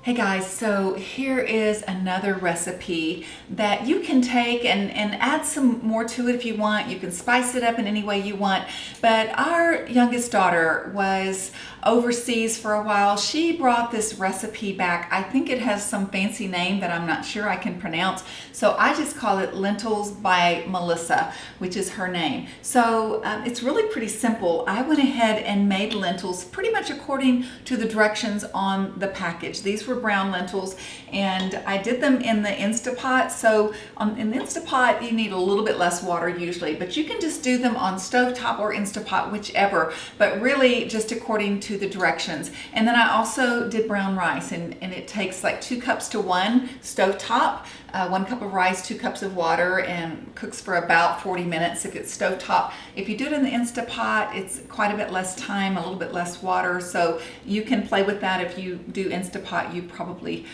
Hey guys, so here is another recipe that you can take and add some more to it if you want. You can spice it up in any way you want. But our youngest daughter was overseas for a while. She brought this recipe back. I think it has some fancy name that I'm not sure I can pronounce. So I just call it Lentils by Melissa, which is her name. So it's really pretty simple. I went ahead and made lentils pretty much according to the directions on the package. These were brown lentils, and I did them in the Instapot. So in the Instapot, you need a little bit less water usually, but you can just do them on stovetop or Instapot, whichever, but really just according to the directions. And then I also did brown rice, and it takes like 2 cups to 1 stovetop, 1 cup of rice, 2 cups of water, and cooks for about 40 minutes if it's stovetop. If you do it in the Instapot, it's quite a bit less time, a little bit less water, so you can play with that. If you do Instapot, you probably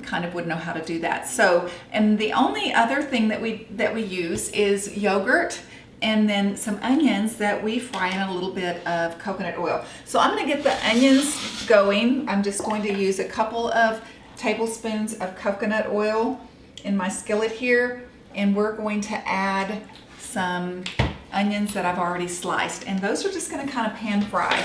kind of would know how to do that. So, and the only other thing that we use is yogurt, and then some onions that we fry in a little bit of coconut oil. So I'm going to get the onions going. I'm just going to use a couple of tablespoons of coconut oil in my skillet here, and we're going to add some onions that I've already sliced, and those are just going to kind of pan fry.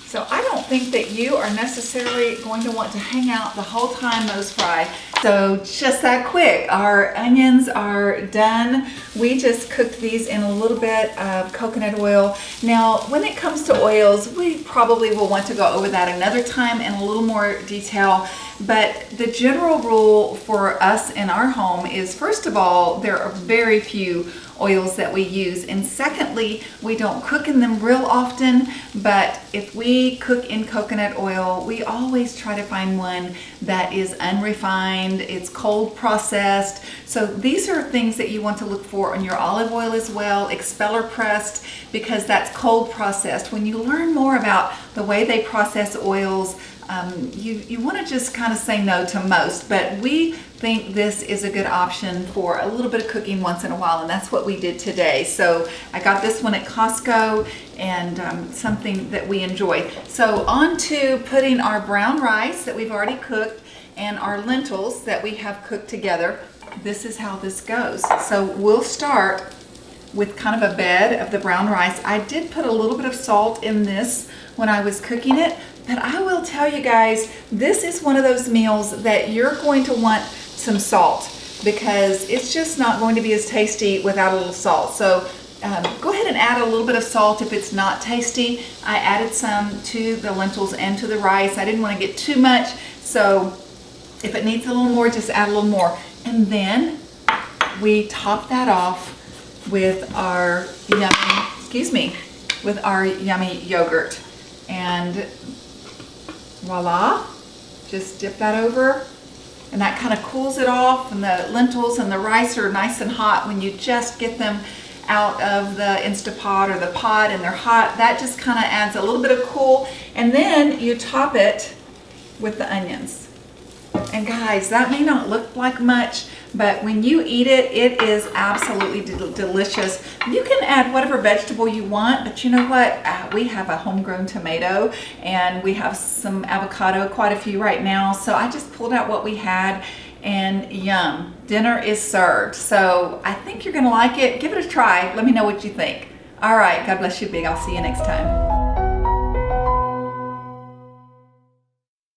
So I don't think that you are necessarily going to want to hang out the whole time those fry. So just that quick, our onions are done. We just cooked these in a little bit of coconut oil. Now, when it comes to oils, we probably will want to go over that another time in a little more detail. But the general rule for us in our home is, first of all, there are very few oils that we use, and secondly, we don't cook in them real often, but if we cook in coconut oil, we always try to find one that is unrefined, it's cold processed. So these are things that you want to look for on your olive oil as well, expeller pressed, because that's cold processed. When you learn more about the way they process oils, you want to just kind of say no to most, but we think this is a good option for a little bit of cooking once in a while, and that's what we did today. So I got this one at Costco, and something that we enjoy. So on to putting our brown rice that we've already cooked and our lentils that we have cooked together. This is how this goes. So we'll start with kind of a bed of the brown rice. I did put a little bit of salt in this when I was cooking it, but I will tell you guys, this is one of those meals that you're going to want some salt, because it's just not going to be as tasty without a little salt. So go ahead and add a little bit of salt if it's not tasty. I added some to the lentils and to the rice. I didn't want to get too much, so if it needs a little more, just add a little more. And then we top that off with our yummy yogurt. And voila, just dip that over, and that kind of cools it off, and the lentils and the rice are nice and hot when you just get them out of the Instapot or the pot and they're hot. That just kind of adds a little bit of cool, and then you top it with the onions. And guys, that may not look like much, but when you eat it, it is absolutely delicious. You can add whatever vegetable you want, but you know what? We have a homegrown tomato, and we have some avocado, quite a few right now. So I just pulled out what we had, and yum, dinner is served. So I think you're gonna like it. Give it a try. Let me know what you think. All right, God bless you big. I'll see you next time.